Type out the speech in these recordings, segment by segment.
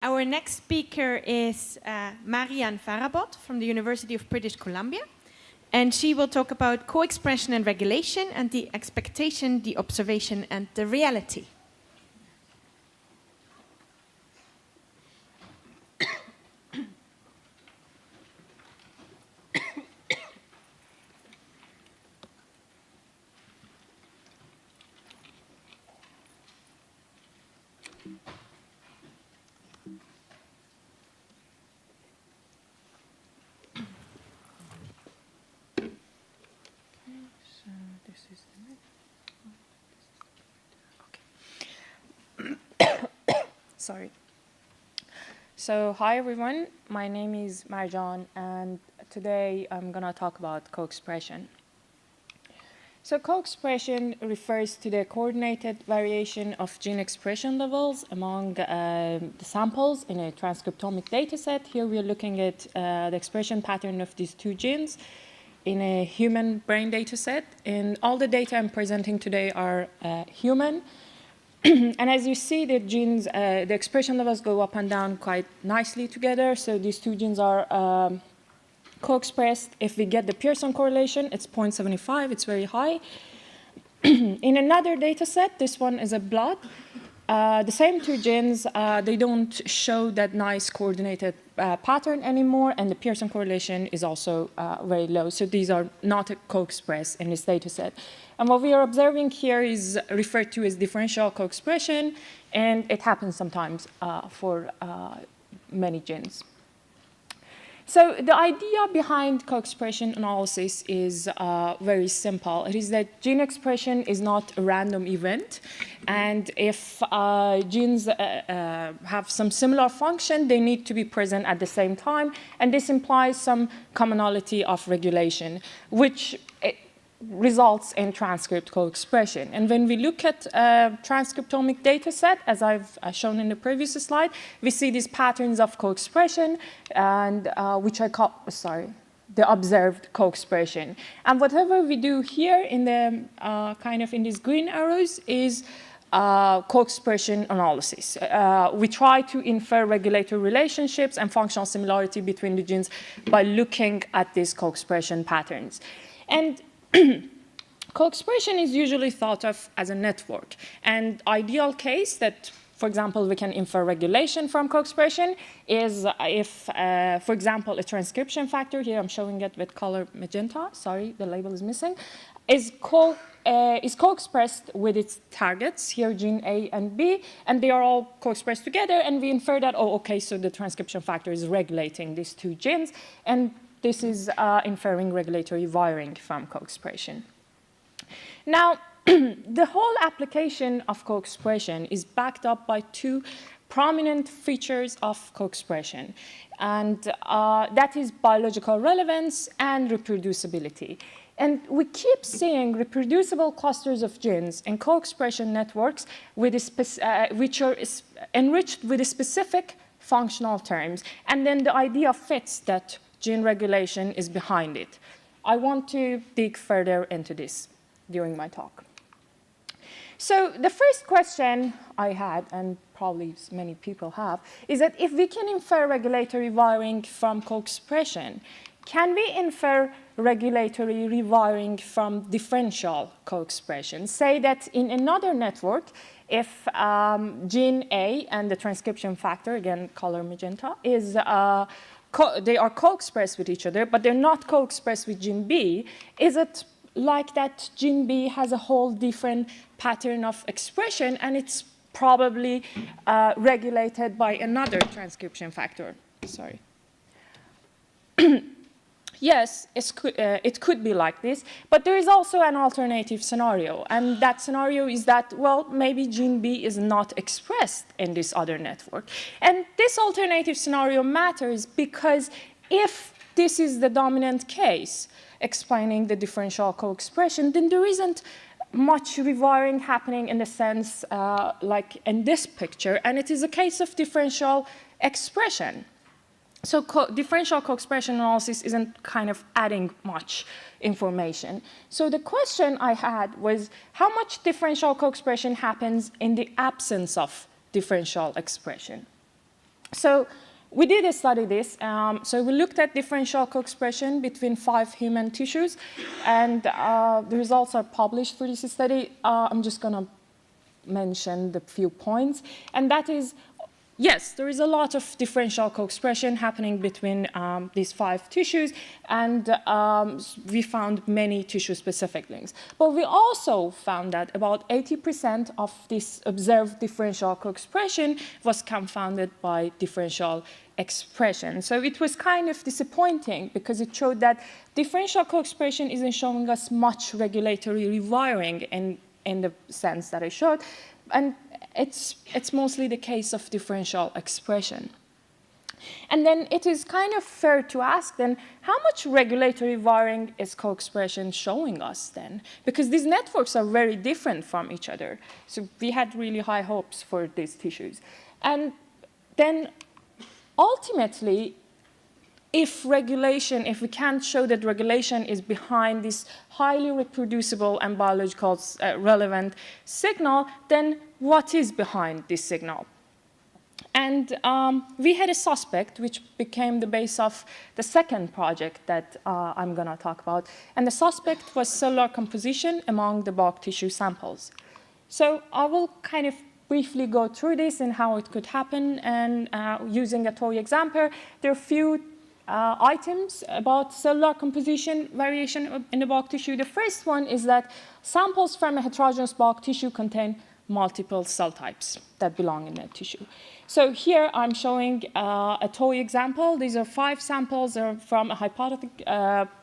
Our next speaker is Marjan Farahbod from the University of British Columbia. And she will talk about co-expression and regulation and the expectation, the observation, and the reality. Sorry. So hi everyone, my name is Marjan and today I'm going to talk about co-expression. So co-expression refers to the coordinated variation of gene expression levels among the samples in a transcriptomic dataset. Here we are looking at the expression pattern of these two genes in a human brain dataset. And all the data I'm presenting today are human. And as you see, the genes, the expression levels go up and down quite nicely together. So these two genes are co-expressed. If we get the Pearson correlation, it's 0.75. It's very high. In another data set, this one is a blood. The same two genes, they don't show that nice coordinated pattern anymore, and the Pearson correlation is also very low. So these are not co-expressed in this data set. And what we are observing here is referred to as differential co-expression, and it happens sometimes for many genes. So the idea behind co-expression analysis is very simple. It is that gene expression is not a random event. And if genes have some similar function, they need to be present at the same time. And this implies some commonality of regulation, which results in transcript co-expression. And when we look at a transcriptomic data set, as I've shown in the previous slide, we see these patterns of co-expression, and which I call, the observed co-expression. And whatever we do here in the kind of in these green arrows is co-expression analysis. We try to infer regulatory relationships and functional similarity between the genes by looking at these co-expression patterns. And co-expression is usually thought of as a network. And ideal case that, for example, we can infer regulation from co-expression is if, for example, a transcription factor, here I'm showing it with color magenta, sorry, the label is missing, is co-expressed with its targets, here gene A and B, and they are all co-expressed together, and we infer that, oh, okay, so the transcription factor is regulating these two genes, and this is inferring regulatory wiring from co-expression. Now, the whole application of co-expression is backed up by two prominent features of co-expression, and that is biological relevance and reproducibility. And we keep seeing reproducible clusters of genes in co-expression networks with which are enriched with specific functional terms, and then the idea fits that gene regulation is behind it. I want to dig further into this during my talk. So the first question I had, and probably many people have, is that if we can infer regulatory wiring from co-expression, can we infer regulatory rewiring from differential co-expression? Say that in another network, if gene A and the transcription factor, again, color magenta, is they are co-expressed with each other, but they're not co-expressed with gene B, is it like that gene B has a whole different pattern of expression, and it's probably regulated by another transcription factor? Sorry. Yes, it could be like this, but there is also an alternative scenario, and that scenario is that, well, maybe gene B is not expressed in this other network. And this alternative scenario matters because if this is the dominant case explaining the differential co-expression, then there isn't much rewiring happening in the sense like in this picture, and it is a case of differential expression. So differential co-expression analysis isn't kind of adding much information. So the question I had was, how much differential co-expression happens in the absence of differential expression? So we did study this. So we looked at differential co-expression between 5 human tissues, and the results are published for this study. I'm just going to mention the few points, and that is, yes, there is a lot of differential co-expression happening between these 5 tissues, and we found many tissue-specific links. But we also found that about 80% of this observed differential co-expression was confounded by differential expression. So it was kind of disappointing because it showed that differential co-expression isn't showing us much regulatory rewiring in the sense that I showed. And it's mostly the case of differential expression. And then it is kind of fair to ask then, how much regulatory wiring is co-expression showing us then? Because these networks are very different from each other. So we had really high hopes for these tissues. And then ultimately, if we can't show that regulation is behind this highly reproducible and biological relevant signal, then what is behind this signal? And we had a suspect, which became the base of the second project that I'm going to talk about. And the suspect was cellular composition among the bulk tissue samples. So I will kind of briefly go through this and how it could happen. And using a toy example, there are a few items about cellular composition variation in the bulk tissue. The first one is that samples from a heterogeneous bulk tissue contain multiple cell types that belong in that tissue. So here I'm showing a toy example. These are 5 samples from a hypothetic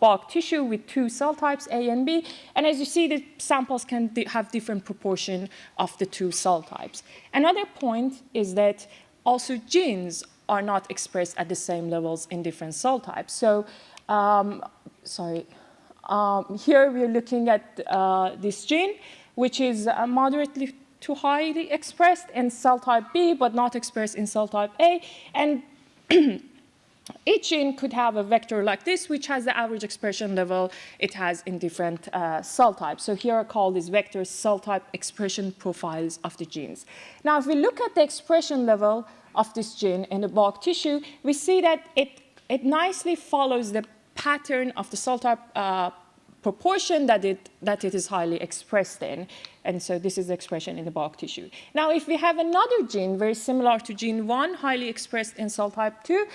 bulk tissue with 2 cell types, A and B. And as you see, the samples can have different proportion of the 2 cell types. Another point is that also genes are not expressed at the same levels in different cell types. So, here we're looking at this gene, which is moderately to highly expressed in cell type B, but not expressed in cell type A. And each gene could have a vector like this, which has the average expression level it has in different cell types. So here are called these vectors cell type expression profiles of the genes. Now, if we look at the expression level of this gene in the bulk tissue, we see that it nicely follows the pattern of the cell type proportion that it is highly expressed in. And so this is the expression in the bulk tissue. Now, if we have another gene very similar to gene 1, highly expressed in cell type 2,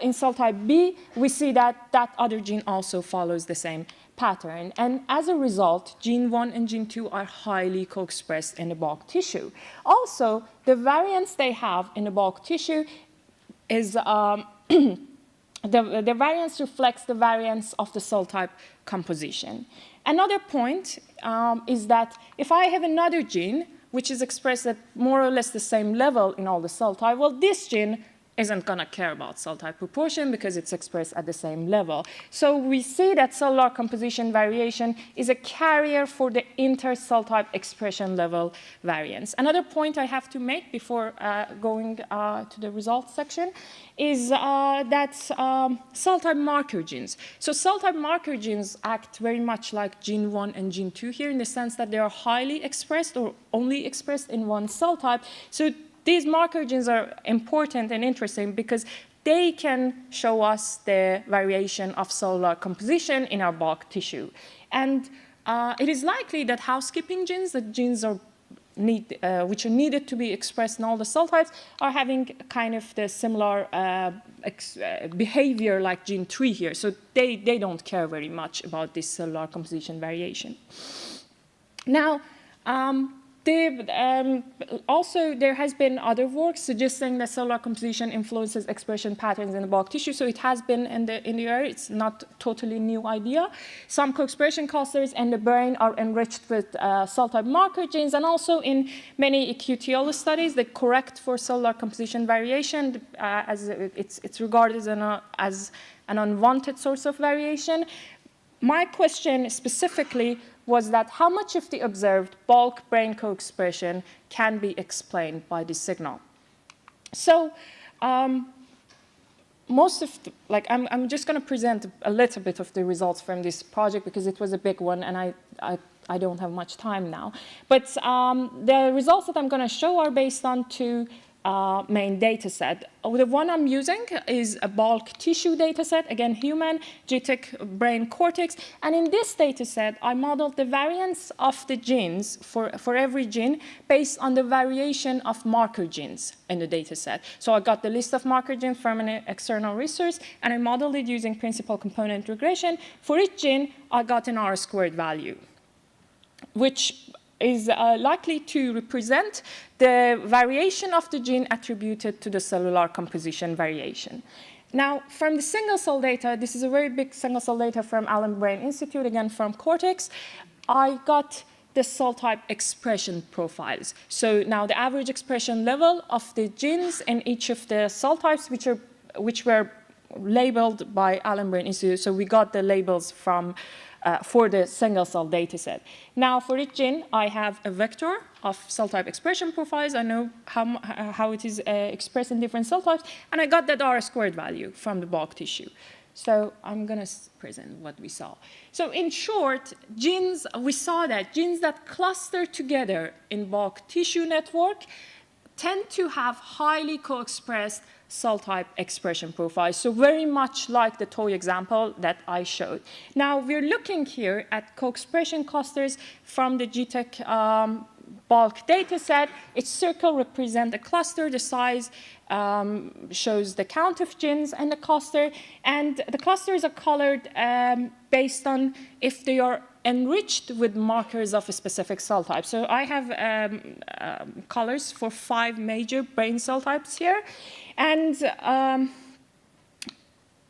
in cell type B, we see that that other gene also follows the same pattern. And as a result, gene 1 and gene 2 are highly co-expressed in the bulk tissue. Also, the variance they have in the bulk tissue is the variance reflects the variance of the cell type composition. Another point is that if I have another gene which is expressed at more or less the same level in all the cell type, well, this gene isn't going to care about cell type proportion because it's expressed at the same level. So we see that cellular composition variation is a carrier for the inter-cell type expression level variance. Another point I have to make before going to the results section is that cell type marker genes. So cell type marker genes act very much like gene 1 and gene 2 here in the sense that they are highly expressed or only expressed in one cell type. So these marker genes are important and interesting because they can show us the variation of cellular composition in our bulk tissue. And it is likely that housekeeping genes, the genes which are needed to be expressed in all the cell types, are having kind of the similar behavior like gene 3 here. So they don't care very much about this cellular composition variation. Now, also, there has been other work suggesting that cellular composition influences expression patterns in the bulk tissue. So it has been in the air. It's not totally new idea. Some co-expression clusters in the brain are enriched with cell type marker genes, and also in many QTL studies, they correct for cellular composition variation, as it's regarded as an unwanted source of variation. My question specifically was that how much of the observed bulk brain co-expression can be explained by this signal? So most of I'm just going to present a little bit of the results from this project because it was a big one and I don't have much time now. But the results that I'm going to show are based on 2 main data set. The one I'm using is a bulk tissue data set, again, human, GTEC, brain, cortex. And in this data set, I modeled the variance of the genes for every gene based on the variation of marker genes in the data set. So I got the list of marker genes from an external resource, and I modeled it using principal component regression. For each gene, I got an R-squared value, which is likely to represent the variation of the gene attributed to the cellular composition variation. Now, from the single-cell data, this is a very big single-cell data from Allen Brain Institute, again from Cortex, I got the cell type expression profiles. So now the average expression level of the genes in each of the cell types, which were labeled by Allen Brain Institute. So we got the labels from for the single-cell data set. Now, for each gene, I have a vector of cell type expression profiles. I know how it is expressed in different cell types, and I got that R-squared value from the bulk tissue. So I'm going to present what we saw. So in short, genes, we saw that genes that cluster together in bulk tissue network tend to have highly co-expressed cell type expression profiles, so very much like the toy example that I showed. Now, we're looking here at co-expression clusters from the GTEC bulk data set. Its circle represents a cluster. The size shows the count of genes in the cluster, and the clusters are colored based on if they are enriched with markers of a specific cell type. So I have colors for 5 major brain cell types here. And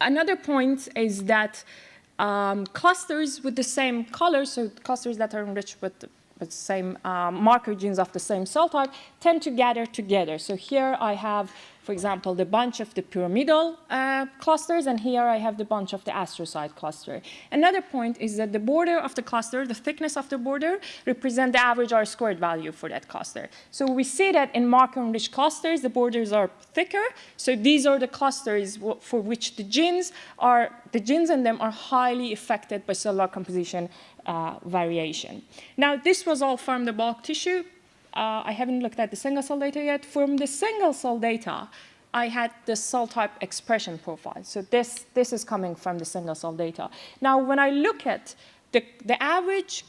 another point is that clusters with the same color, so clusters that are enriched with the same marker genes of the same cell type, tend to gather together. So here I have, for example, the bunch of the pyramidal clusters, and here I have the bunch of the astrocyte cluster. Another point is that the border of the cluster, the thickness of the border, represent the average R-squared value for that cluster. So we see that in marker-enriched clusters, the borders are thicker. So these are the clusters for which the genes in them are highly affected by cellular composition variation. Now, this was all from the bulk tissue. I haven't looked at the single-cell data yet. From the single-cell data, I had the cell type expression profile. So this is coming from the single-cell data. Now, when I look at the average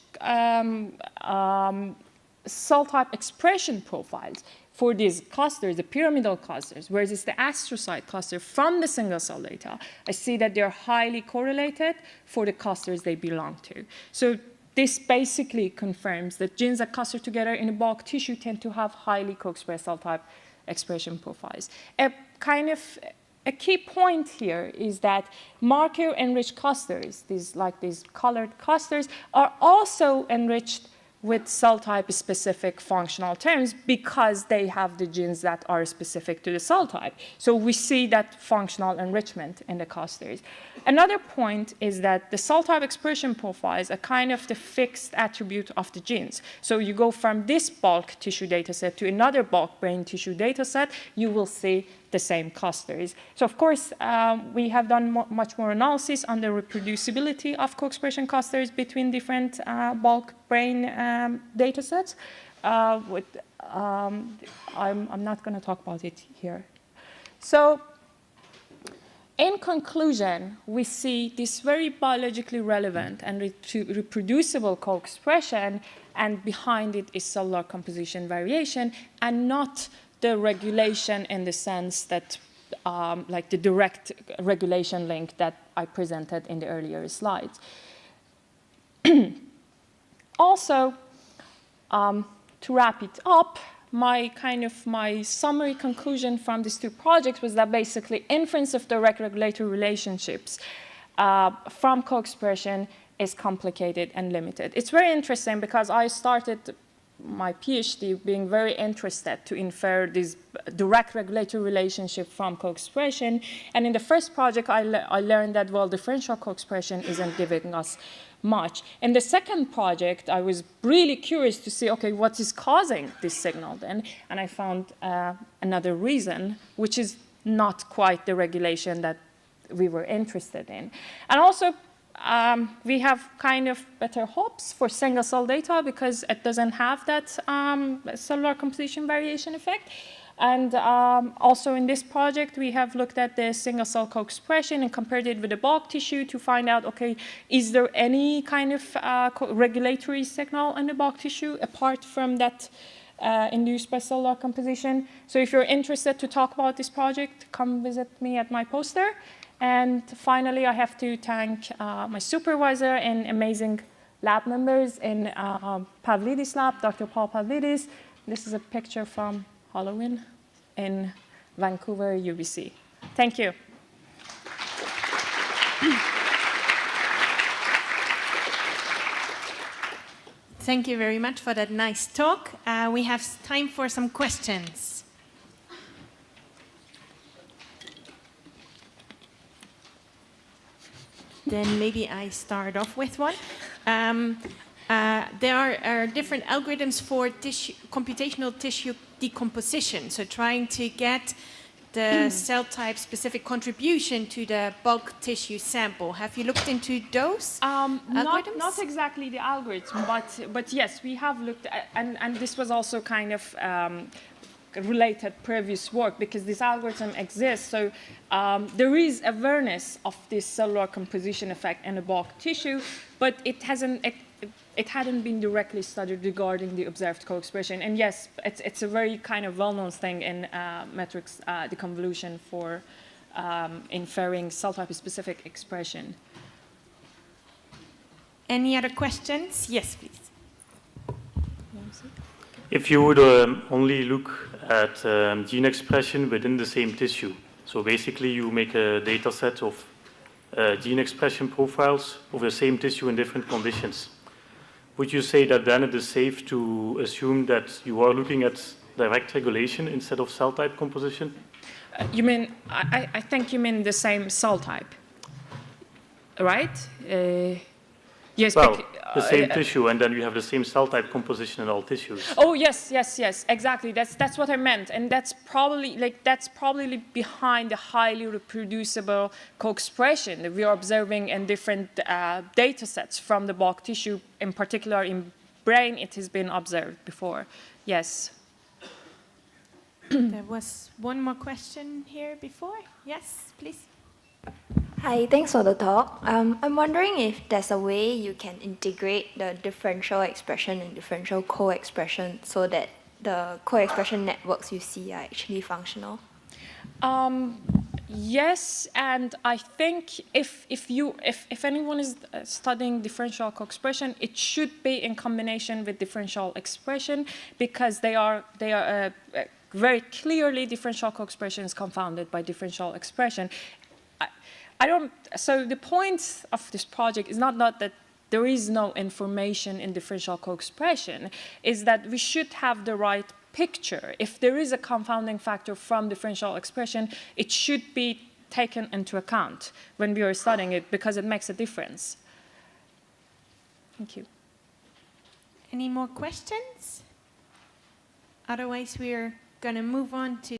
cell type expression profiles for these clusters, the pyramidal clusters, whereas the astrocyte cluster from the single-cell data, I see that they're highly correlated for the clusters they belong to. So this basically confirms that genes that cluster together in a bulk tissue tend to have highly co-expressed cell type expression profiles. A key point here is that marker-enriched clusters, these colored clusters, are also enriched with cell type specific functional terms because they have the genes that are specific to the cell type. So we see that functional enrichment in the clusters. Another point is that the cell type expression profiles are kind of the fixed attribute of the genes. So you go from this bulk tissue data set to another bulk brain tissue data set, you will see the same clusters. So of course, we have done much more analysis on the reproducibility of co-expression clusters between different bulk brain data sets. I'm not going to talk about it here. So in conclusion, we see this very biologically relevant and reproducible co-expression, and behind it is cellular composition variation, and not the regulation in the sense that, like the direct regulation link that I presented in the earlier slides. Also, to wrap it up, my summary conclusion from these 2 projects was that basically inference of direct regulatory relationships from co-expression is complicated and limited. It's very interesting because I started my PhD being very interested to infer this direct regulatory relationship from co-expression. And in the first project, I learned that, well, differential co-expression isn't giving us much. In the second project, I was really curious to see, okay, what is causing this signal then? And I found another reason, which is not quite the regulation that we were interested in. And also, we have kind of better hopes for single-cell data because it doesn't have that cellular composition variation effect. And also in this project, we have looked at the single-cell co-expression and compared it with the bulk tissue to find out, okay, is there any kind of regulatory signal in the bulk tissue apart from that induced by cellular composition? So if you're interested to talk about this project, come visit me at my poster. And finally, I have to thank my supervisor and amazing lab members in Pavlidis' lab, Dr. Paul Pavlidis. This is a picture from Halloween in Vancouver, UBC. Thank you. Thank you very much for that nice talk. We have time for some questions. Then maybe I start off with one. There are different algorithms for computational tissue decomposition, so trying to get the cell type specific contribution to the bulk tissue sample. Have you looked into those algorithms? Not exactly the algorithm, but yes, we have looked at, and this was also kind of related previous work because this algorithm exists. So there is awareness of this cellular composition effect in the bulk tissue, but it hadn't been directly studied regarding the observed co-expression. And yes, it's a very kind of well-known thing in matrix deconvolution for inferring cell type-specific expression. Any other questions? Yes, please. If you would only look at gene expression within the same tissue, so basically you make a data set of gene expression profiles of the same tissue in different conditions, would you say that then it is safe to assume that you are looking at direct regulation instead of cell type composition? You mean, I think you mean the same cell type, right? Yes. Well, the same tissue, and then you have the same cell type composition in all tissues. Oh yes, exactly. That's what I meant, and that's probably behind the highly reproducible co-expression that we are observing in different data sets from the bulk tissue. In particular, in brain, it has been observed before. Yes. There was one more question here before. Yes, please. Hi, thanks for the talk. I'm wondering if there's a way you can integrate the differential expression and differential co-expression so that the co-expression networks you see are actually functional. Yes, and I think if anyone is studying differential co-expression, it should be in combination with differential expression because they are very clearly differential co-expression is confounded by differential expression. So the point of this project is not that there is no information in differential co-expression, is that we should have the right picture. If there is a confounding factor from differential expression, it should be taken into account when we are studying it because it makes a difference. Thank you. Any more questions? Otherwise, we're going to move on to